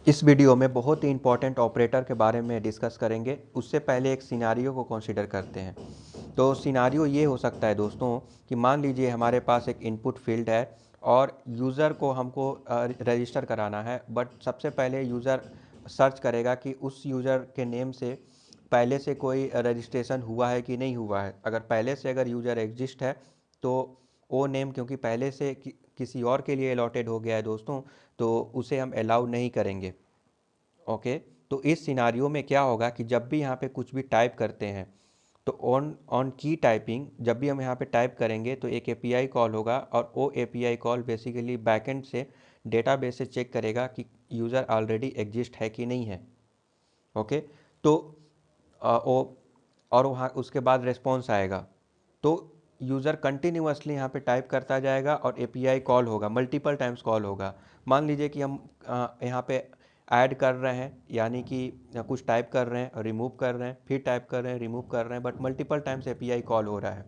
इस वीडियो में बहुत ही इंपॉर्टेंट ऑपरेटर के बारे में डिस्कस करेंगे। उससे पहले एक सिनारियो को कंसीडर करते हैं। तो सिनारियो ये हो सकता है दोस्तों कि मान लीजिए हमारे पास एक इनपुट फील्ड है और यूज़र को हमको रजिस्टर कराना है, बट सबसे पहले यूज़र सर्च करेगा कि उस यूज़र के नेम से पहले से कोई रजिस्ट्रेशन हुआ है कि नहीं हुआ है। अगर यूज़र एग्जिस्ट है तो वो नेम क्योंकि पहले से किसी और के लिए अलॉटेड हो गया है दोस्तों, तो उसे हम अलाउ नहीं करेंगे। ओके। तो इस सिनारियो में क्या होगा कि जब भी यहाँ पे कुछ भी टाइप करते हैं तो ऑन ऑन की टाइपिंग जब भी हम यहाँ पे टाइप करेंगे तो एक एपीआई कॉल होगा और वो एपीआई कॉल बेसिकली बैकएंड से डेटाबेस से चेक करेगा कि यूज़र ऑलरेडी एग्जिस्ट है कि नहीं है। ओके। तो वो और वहाँ उसके बाद रिस्पॉन्स आएगा। तो यूज़र कंटिन्यूअसली यहाँ पे टाइप करता जाएगा और एपीआई कॉल होगा, मल्टीपल टाइम्स कॉल होगा। मान लीजिए कि हम यहाँ पे ऐड कर रहे हैं, यानी कि कुछ टाइप कर रहे हैं, रिमूव कर रहे हैं, फिर टाइप कर रहे हैं, रिमूव कर रहे हैं, but multiple times API call हो रहा है।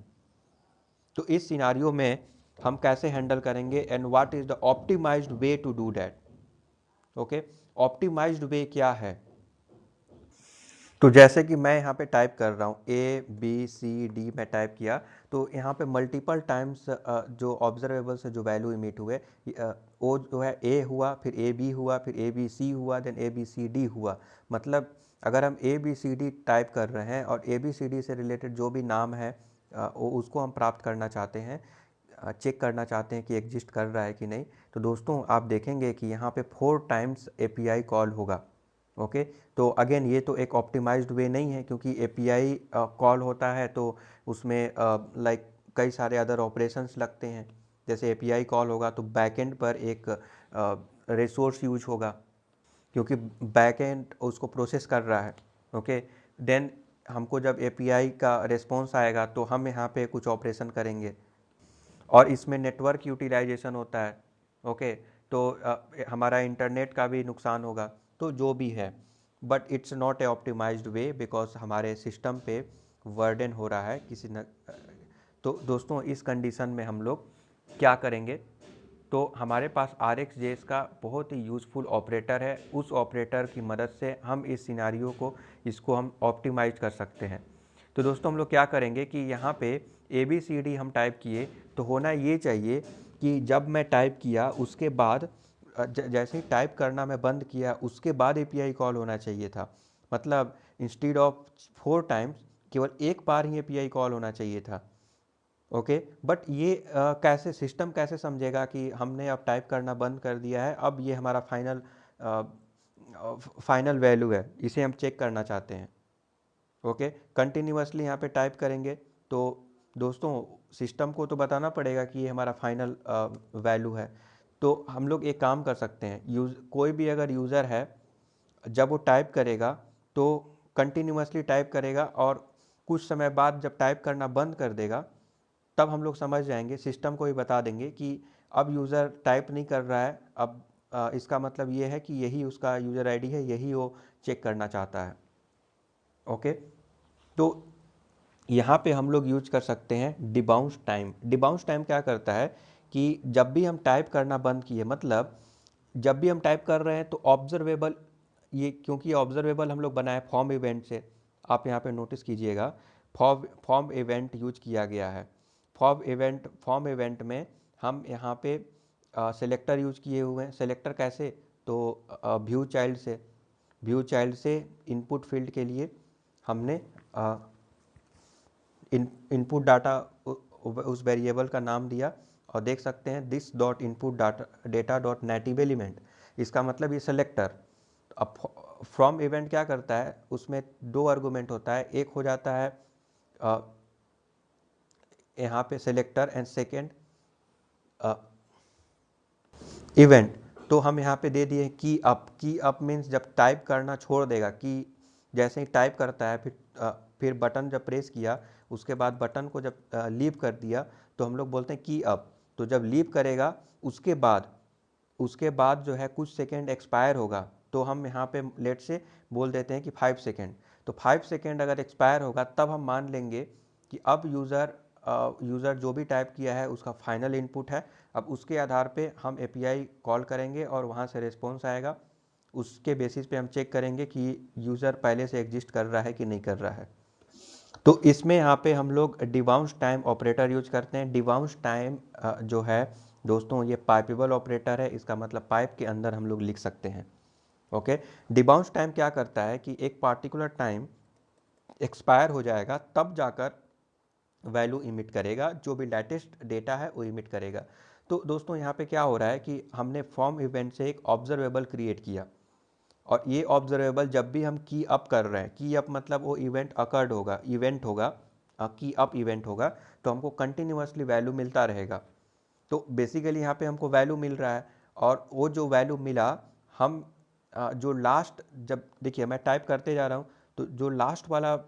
तो इस सिनारियो में हम कैसे हैंडल करेंगे and what is the optimized way to do that. Okay. Optimized way क्या है? तो जैसे कि मैं यहाँ पे टाइप कर रहा हूँ ABCD मैं टाइप किया, तो यहाँ पे मल्टीपल टाइम्स जो ऑब्जर्वेबल से जो वैल्यू इमिट हुए वो जो है A हुआ, फिर AB हुआ, फिर ABC हुआ, देन ABCD हुआ। मतलब अगर हम ABCD टाइप कर रहे हैं और ABCD से रिलेटेड जो भी नाम है वो उसको हम प्राप्त करना चाहते हैं, चेक करना चाहते हैं कि एग्जिस्ट कर रहा है कि नहीं, तो दोस्तों आप देखेंगे कि यहाँ पे 4 टाइम्स एपीआई कॉल होगा। ओके। तो अगेन ये तो एक ऑप्टिमाइज्ड वे नहीं है, क्योंकि एपीआई कॉल होता है तो उसमें लाइक कई सारे अदर ऑपरेशंस लगते हैं। जैसे एपीआई कॉल होगा तो बैकएंड पर एक रिसोर्स यूज होगा, क्योंकि बैकएंड उसको प्रोसेस कर रहा है। ओके। देन हमको जब एपीआई का रिस्पॉन्स आएगा तो हम यहाँ पे कुछ ऑपरेशन करेंगे और इसमें नेटवर्क यूटिलाइजेशन होता है। ओके। तो हमारा इंटरनेट का भी नुकसान होगा। तो जो भी है, but it's not a optimized way because हमारे सिस्टम पे वर्डन हो रहा है किसी न। तो दोस्तों इस कंडीशन में हम लोग क्या करेंगे? तो हमारे पास RxJS का बहुत ही यूज़फुल ऑपरेटर है। उस ऑपरेटर की मदद से हम इस सिनारियो को इसको हम ऑप्टिमाइज कर सकते हैं। तो दोस्तों हम लोग क्या करेंगे कि यहाँ पे ABCD हम टाइप किए, तो होना ये चाहिए कि जब मैं टाइप किया उसके बाद जैसे ही टाइप करना मैं बंद किया उसके बाद एपीआई कॉल होना चाहिए था। मतलब इंस्टीड ऑफ 4 टाइम्स केवल एक बार ही एपीआई कॉल होना चाहिए था। ओके। बट ये कैसे सिस्टम कैसे समझेगा कि हमने अब टाइप करना बंद कर दिया है, अब ये हमारा फाइनल वैल्यू है, इसे हम चेक करना चाहते हैं। ओके। कंटिन्यूअसली यहाँ पे टाइप करेंगे तो दोस्तों सिस्टम को तो बताना पड़ेगा कि ये हमारा फाइनल वैल्यू है। तो हम लोग एक काम कर सकते हैं, कोई भी अगर यूज़र है जब वो टाइप करेगा तो कंटिन्यूअसली टाइप करेगा और कुछ समय बाद जब टाइप करना बंद कर देगा तब हम लोग समझ जाएंगे, सिस्टम को ही बता देंगे कि अब यूज़र टाइप नहीं कर रहा है। अब इसका मतलब ये है कि यही उसका यूज़र आईडी है, यही वो चेक करना चाहता है। ओके। तो यहाँ पे हम लोग यूज कर सकते हैं डिबाउंस टाइम। डिबाउंस टाइम क्या करता है कि जब भी हम टाइप करना बंद किए, मतलब जब भी हम टाइप कर रहे हैं तो ऑब्जर्वेबल, ये क्योंकि ऑब्जर्वेबल हम लोग बनाए फॉर्म इवेंट से, आप यहाँ पे नोटिस कीजिएगा फॉर्म इवेंट यूज किया गया है। फॉर्म इवेंट में हम यहाँ पे सेलेक्टर यूज किए हुए हैं। सेलेक्टर कैसे? तो व्यू चाइल्ड से इनपुट फील्ड के लिए हमने इनपुट डाटा उस वेरिएबल का नाम दिया और देख सकते हैं this dot input data dot native element, इसका मतलब ये सेलेक्टर। अब फ्रॉम इवेंट क्या करता है, उसमें 2 आर्गुमेंट होता है, एक हो जाता है यहाँ पे सेलेक्टर एंड सेकेंड इवेंट। तो हम यहाँ पे दे दिए की अप मीन्स जब टाइप करना छोड़ देगा, कि जैसे ही टाइप करता है फिर बटन जब प्रेस किया उसके बाद बटन को जब लीव कर दिया तो हम लोग बोलते हैं की अप। तो जब लीव करेगा उसके बाद जो है कुछ सेकेंड एक्सपायर होगा, तो हम यहाँ पे लेट से बोल देते हैं कि 5 सेकेंड। तो 5 सेकेंड अगर एक्सपायर होगा तब हम मान लेंगे कि अब यूज़र जो भी टाइप किया है उसका फाइनल इनपुट है। अब उसके आधार पे हम एपीआई कॉल करेंगे और वहाँ से रिस्पॉन्स आएगा। उसके बेसिस पे हम चेक करेंगे कि यूज़र पहले से एग्जिस्ट कर रहा है कि नहीं कर रहा है। तो इसमें यहाँ पे हम लोग डिबाउंस टाइम ऑपरेटर यूज करते हैं। डिबाउंस टाइम जो है दोस्तों ये पाइपेबल ऑपरेटर है, इसका मतलब पाइप के अंदर हम लोग लिख सकते हैं। ओके, डिबाउंस टाइम क्या करता है कि एक पार्टिकुलर टाइम एक्सपायर हो जाएगा तब जाकर वैल्यू इमिट करेगा, जो भी लेटेस्ट डेटा है वो इमिट करेगा। तो दोस्तों यहाँ पे क्या हो रहा है कि हमने फॉर्म इवेंट से एक ऑब्जर्वेबल क्रिएट किया, और ये ऑब्जर्वेबल जब भी हम की अप कर रहे हैं, की अप मतलब वो इवेंट अकर्ड होगा, इवेंट होगा, की अप इवेंट होगा, तो हमको कंटिन्यूसली वैल्यू मिलता रहेगा। तो बेसिकली यहाँ पे हमको वैल्यू मिल रहा है, और वो जो वैल्यू मिला हम जो लास्ट, जब देखिए मैं टाइप करते जा रहा हूँ, तो जो लास्ट वाला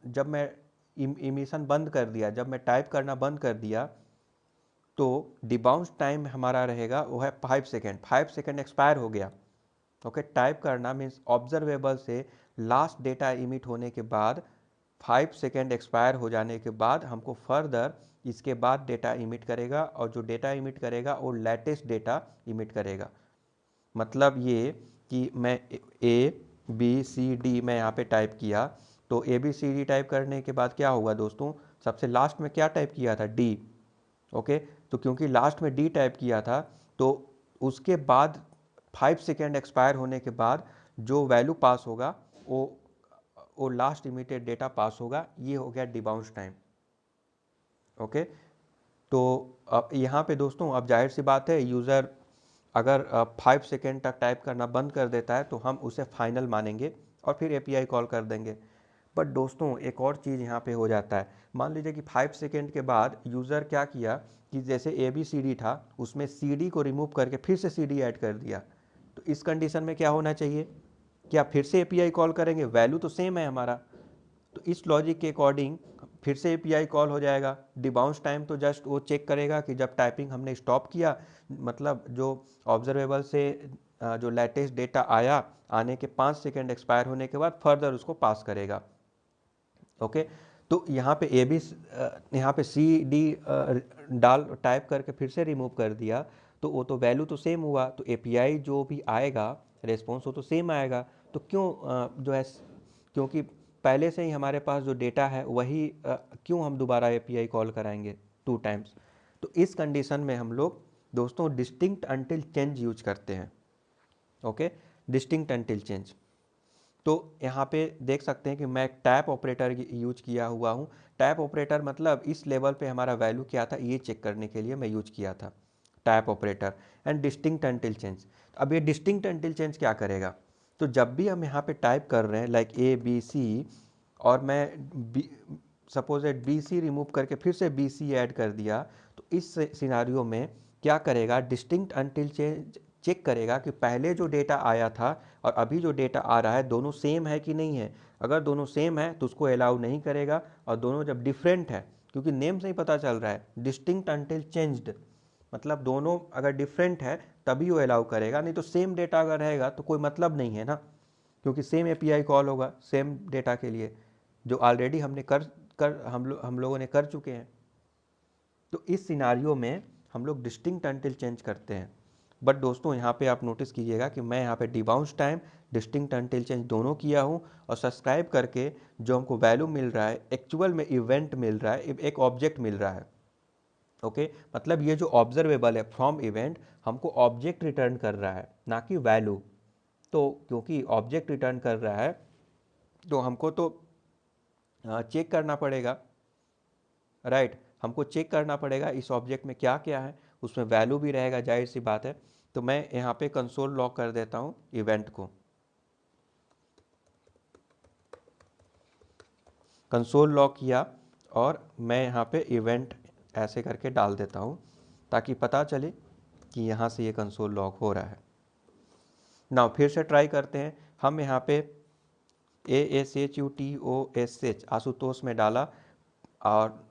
जब मैं इमिशन बंद कर दिया, जब मैं टाइप करना बंद कर दिया, तो डिबाउंस टाइम हमारा रहेगा वो है 5 सेकेंड। 5 सेकेंड एक्सपायर हो गया। ओके, टाइप करना मीन्स ऑब्जर्वेबल से लास्ट डेटा इमिट होने के बाद 5 सेकेंड एक्सपायर हो जाने के बाद हमको फर्दर इसके बाद डेटा इमिट करेगा, और जो डेटा इमिट करेगा वो लेटेस्ट डेटा इमिट करेगा। मतलब ये कि मैं ABCD मैं यहाँ पे टाइप किया, तो ABCD टाइप करने के बाद क्या होगा दोस्तों, सबसे लास्ट में क्या टाइप किया था, D। ओके, तो क्योंकि लास्ट में D टाइप किया था, तो उसके बाद 5 सेकेंड एक्सपायर होने के बाद जो वैल्यू पास होगा वो लास्ट इमिटेड डेटा पास होगा। ये हो गया डिबाउंस टाइम। ओके, तो अब यहाँ पे दोस्तों अब जाहिर सी बात है, यूज़र अगर 5 सेकेंड तक टाइप करना बंद कर देता है तो हम उसे फाइनल मानेंगे और फिर API कॉल कर देंगे। बट दोस्तों एक और चीज़ यहाँ पे हो जाता है, मान लीजिए कि 5 सेकेंड के बाद यूज़र क्या किया कि जैसे ABCD था उसमें CD को रिमूव करके फिर से CD ऐड कर दिया, तो इस कंडीशन में क्या होना चाहिए, क्या फिर से API कॉल करेंगे, वैल्यू तो सेम है हमारा। तो इस लॉजिक के अकॉर्डिंग फिर से API कॉल हो जाएगा। डिबाउंस टाइम तो जस्ट वो चेक करेगा कि जब टाइपिंग हमने स्टॉप किया, मतलब जो ऑब्जर्वेबल से जो लेटेस्ट डेटा आया, आने के 5 सेकेंड एक्सपायर होने के बाद फर्दर उसको पास करेगा। ओके, तो यहाँ पे यहाँ पे CD डाल टाइप करके फिर से रिमूव कर दिया, तो वो तो वैल्यू तो सेम हुआ, तो API जो भी आएगा रेस्पॉन्स वो तो सेम आएगा। तो क्यों जो है, क्योंकि पहले से ही हमारे पास जो डेटा है वही क्यों हम दोबारा API कॉल कराएंगे 2 टाइम्स। तो इस कंडीशन में हम लोग दोस्तों डिस्टिंक्ट अनटिल चेंज यूज करते हैं। Okay, distinct until change. तो यहाँ पे देख सकते हैं कि मैं टैप ऑपरेटर यूज किया हुआ हूँ। टैप ऑपरेटर मतलब इस लेवल पे हमारा वैल्यू क्या था ये चेक करने के लिए मैं यूज किया था tap operator. And distinct until change, अब ये डिस्टिंक्ट अनटिल चेंज क्या करेगा, तो जब भी हम यहाँ पे टाइप कर रहे हैं लाइक ABC, और मैं सपोज BC रिमूव करके फिर से BC ऐड कर दिया, तो इस सिनारियो में क्या करेगा, डिस्टिंक्ट अनटिल चेंज चेक करेगा कि पहले जो डेटा आया था और अभी जो डेटा आ रहा है दोनों सेम है कि नहीं है। अगर दोनों सेम है तो उसको अलाउ नहीं करेगा, और दोनों जब डिफरेंट है, क्योंकि नेम से ही पता चल रहा है डिस्टिंक्ट अनटिल चेंज्ड, मतलब दोनों अगर डिफरेंट है तभी वो अलाउ करेगा, नहीं तो सेम डेटा अगर रहेगा तो कोई मतलब नहीं है ना, क्योंकि सेम API कॉल होगा सेम डेटा के लिए जो ऑलरेडी हमने हम लोगों ने कर चुके हैं। तो इस सिनारियो में हम लोग डिस्टिंक्ट अनटिल चेंज करते हैं। बट दोस्तों यहाँ पे आप नोटिस कीजिएगा कि मैं यहाँ पे debounce time distinct until change दोनों किया हूँ, और सब्सक्राइब करके जो हमको वैल्यू मिल रहा है एक्चुअल में इवेंट मिल रहा है, एक ऑब्जेक्ट मिल रहा है। ओके, मतलब ये जो ऑब्जर्वेबल है फ्रॉम इवेंट हमको ऑब्जेक्ट रिटर्न कर रहा है ना कि वैल्यू। तो क्योंकि ऑब्जेक्ट रिटर्न कर रहा है तो हमको तो चेक करना पड़ेगा, राइट, हमको चेक करना पड़ेगा इस ऑब्जेक्ट में क्या क्या है, उसमें वैल्यू भी रहेगा, जाहिर सी बात है। तो मैं यहाँ पे कंसोल लॉक कर देता हूँ इवेंट को, कंसोल लॉक किया, और मैं यहाँ पे इवेंट ऐसे करके डाल देता हूँ ताकि पता चले कि यहाँ से ये कंसोल लॉक हो रहा है। नाउ फिर से ट्राई करते हैं, हम यहाँ पे ASHUTOSH आशुतोष में डाला, और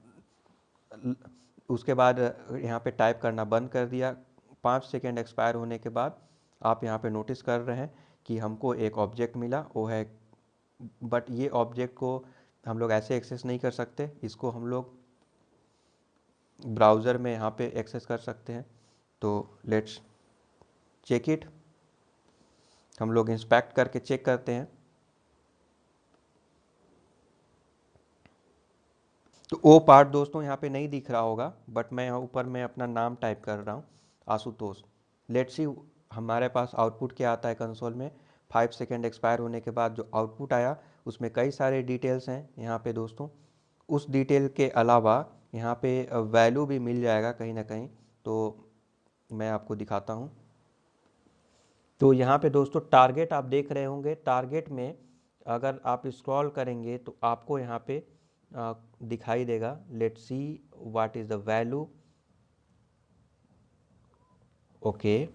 उसके बाद यहाँ पे टाइप करना बंद कर दिया। 5 सेकेंड एक्सपायर होने के बाद आप यहाँ पे नोटिस कर रहे हैं कि हमको एक ऑब्जेक्ट मिला, वो है, बट ये ऑब्जेक्ट को हम लोग ऐसे एक्सेस नहीं कर सकते, इसको हम लोग ब्राउज़र में यहाँ पे एक्सेस कर सकते हैं। तो लेट्स चेक इट। हम लोग इंस्पेक्ट करके चेक करते हैं। तो ओ पार्ट दोस्तों यहाँ पे नहीं दिख रहा होगा, बट मैं यहाँ ऊपर में अपना नाम टाइप कर रहा हूँ, आशुतोष। लेट्स सी हमारे पास आउटपुट क्या आता है कंसोल में। 5 सेकेंड एक्सपायर होने के बाद जो आउटपुट आया उसमें कई सारे डिटेल्स हैं यहाँ पे दोस्तों। उस डिटेल के अलावा यहाँ पे वैल्यू भी मिल जाएगा कहीं ना कहीं, तो मैं आपको दिखाता हूँ। तो यहाँ पे दोस्तों टारगेट आप देख रहे होंगे, टारगेट में अगर आप स्क्रॉल करेंगे तो आपको यहाँ पे दिखाई देगा। Let's see what is the value. Okay,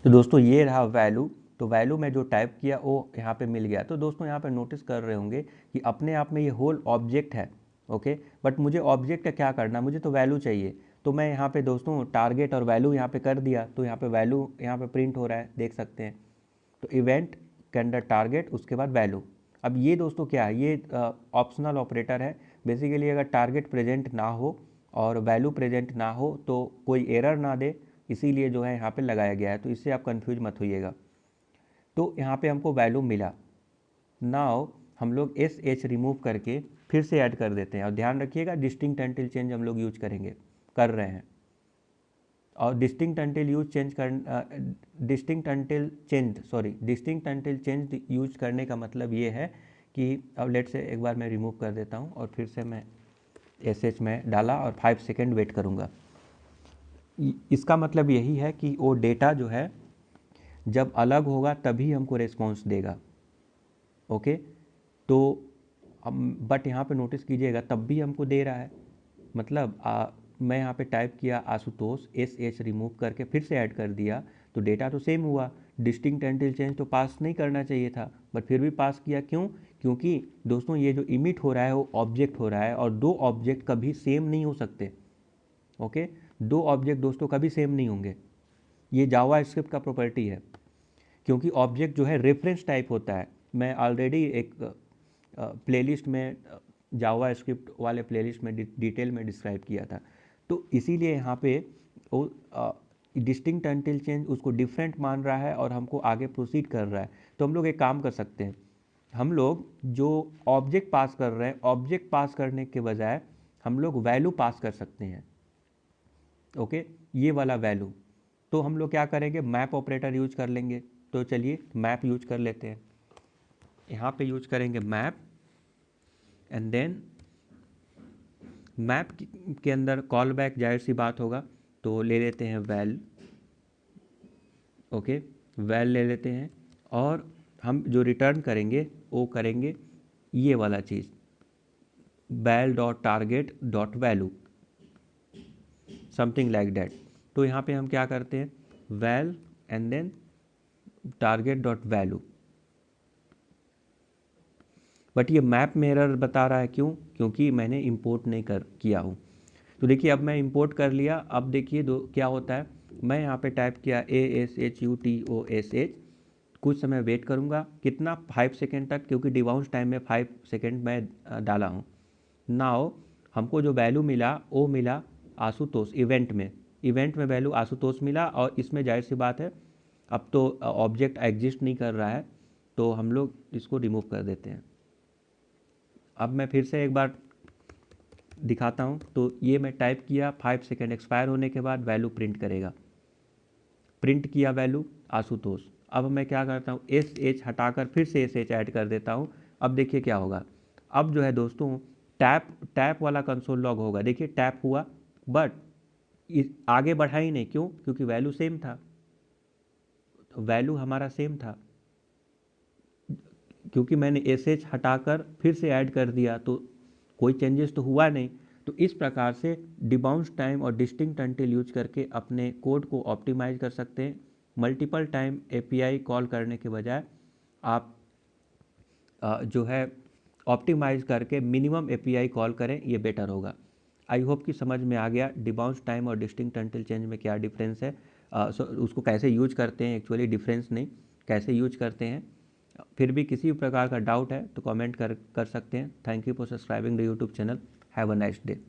तो दोस्तों ये रहा वैल्यू। तो वैल्यू में जो टाइप किया वो यहाँ पे मिल गया। तो दोस्तों यहाँ पे नोटिस कर रहे होंगे कि अपने आप में ये होल ऑब्जेक्ट है। ओके, बट मुझे ऑब्जेक्ट का क्या करना, मुझे तो वैल्यू चाहिए। तो मैं यहाँ पे दोस्तों टारगेट और वैल्यू यहाँ पे कर दिया, तो यहाँ पे वैल्यू यहाँ पे प्रिंट हो रहा है, देख सकते हैं। तो इवेंट के अंदर टारगेट, उसके बाद वैल्यू। अब ये दोस्तों क्या है, ये ऑप्शनल ऑपरेटर है। बेसिकली अगर टारगेट प्रेजेंट ना हो और वैल्यू प्रेजेंट ना हो तो कोई एरर ना दे, इसीलिए जो है यहाँ पे लगाया गया है। तो इससे आप कंफ्यूज मत होइएगा। तो यहाँ पे हमको वैल्यू मिला। नाउ हम लोग एस एच रिमूव करके फिर से ऐड कर देते हैं। और ध्यान रखिएगा डिस्टिंक्ट अनटिल चेंज हम लोग यूज करेंगे, कर रहे हैं। और डिस्टिंक्ट अनटिल चेंज यूज करने का मतलब ये है कि अब लेट से एक बार मैं रिमूव कर देता हूँ और फिर से मैं एस एच में डाला और 5 सेकेंड वेट करूँगा। इसका मतलब यही है कि वो डेटा जो है जब अलग होगा तभी हमको रिस्पॉन्स देगा। ओके, तो हम बट यहाँ पे नोटिस कीजिएगा तब भी हमको दे रहा है। मतलब मैं यहाँ पे टाइप किया आशुतोष, एस एच रिमूव करके फिर से ऐड कर दिया, तो डेटा तो सेम हुआ। डिस्टिंक्ट अनटिल चेंज तो पास नहीं करना चाहिए था, बट फिर भी पास किया। क्यों? क्योंकि दोस्तों ये जो इमिट हो रहा है वो ऑब्जेक्ट हो रहा है, और दो ऑब्जेक्ट कभी सेम नहीं हो सकते। ओके, दो ऑब्जेक्ट दोस्तों कभी सेम नहीं होंगे। ये जावा स्क्रिप्ट का प्रॉपर्टी है, क्योंकि ऑब्जेक्ट जो है रेफरेंस टाइप होता है। मैं ऑलरेडी एक प्लेलिस्ट में जावा स्क्रिप्ट वाले प्लेलिस्ट में डिटेल में डिस्क्राइब किया था। तो इसीलिए यहाँ पे वो डिस्टिंक्ट अनटिल चेंज उसको डिफरेंट मान रहा है और हमको आगे प्रोसीड कर रहा है। तो हम लोग एक काम कर सकते हैं, हम लोग जो ऑब्जेक्ट पास कर रहे हैं, ऑब्जेक्ट पास करने के बजाय हम लोग वैल्यू पास कर सकते हैं। ओके, ये वाला वैल्यू। तो हम लोग क्या करेंगे, मैप ऑपरेटर यूज कर लेंगे। तो चलिए मैप यूज कर लेते हैं। यहाँ पे यूज करेंगे मैप, एंड देन मैप के अंदर कॉल बैक जाहिर सी बात होगा, तो ले लेते हैं वैल। ओके, वैल ले लेते हैं, और हम जो रिटर्न करेंगे वो करेंगे ये वाला चीज़, val dot target dot value, something like that. तो यहाँ पे हम क्या करते हैं, val and then target dot value. But ये मैप में एरर बता रहा है, क्यों? क्योंकि मैंने इंपोर्ट नहीं किया हूँ। तो देखिए अब मैं इंपोर्ट कर लिया। अब देखिए क्या होता है, मैं यहाँ पे टाइप किया ASHUTOSH, कुछ समय वेट करूँगा। कितना? 5 सेकेंड तक, क्योंकि डिबाउंस टाइम में 5 सेकेंड मैं डाला हूँ। नाउ हमको जो वैल्यू मिला वो मिला आशुतोष। इवेंट में वैल्यू आशुतोष मिला, और इसमें जाहिर सी बात है अब तो ऑब्जेक्ट एग्जिस्ट नहीं कर रहा है, तो हम लोग इसको रिमूव कर देते हैं। अब मैं फिर से एक बार दिखाता हूँ। तो ये मैं टाइप किया, 5 सेकेंड एक्सपायर होने के बाद वैल्यू प्रिंट करेगा। प्रिंट किया वैल्यू आशुतोष। अब मैं क्या करता हूँ, एस एच हटाकर फिर से एस एच ऐड कर देता हूँ। अब देखिए क्या होगा, अब जो है दोस्तों टैप वाला कंसोल लॉग होगा। देखिए टैप हुआ, बट आगे बढ़ा ही नहीं। क्यों? क्योंकि वैल्यू सेम था, वैल्यू हमारा सेम था। क्योंकि मैंने एस एच हटाकर फिर से ऐड कर दिया, तो कोई चेंजेस तो हुआ नहीं। तो इस प्रकार से डिबाउंस टाइम और डिस्टिंक्ट अनटिल यूज करके अपने कोड को ऑप्टिमाइज कर सकते हैं। मल्टीपल टाइम एपीआई कॉल करने के बजाय आप जो है ऑप्टिमाइज करके मिनिमम एपीआई कॉल करें, ये बेटर होगा। आई होप कि समझ में आ गया डिबाउंस टाइम और डिस्टिंक्ट अनटिल चेंज में क्या डिफरेंस है, उसको कैसे यूज करते हैं। एक्चुअली डिफरेंस नहीं, कैसे यूज करते हैं। फिर भी किसी भी प्रकार का डाउट है तो कमेंट कर सकते हैं। Thank you for subscribing the YouTube channel. Have a nice day.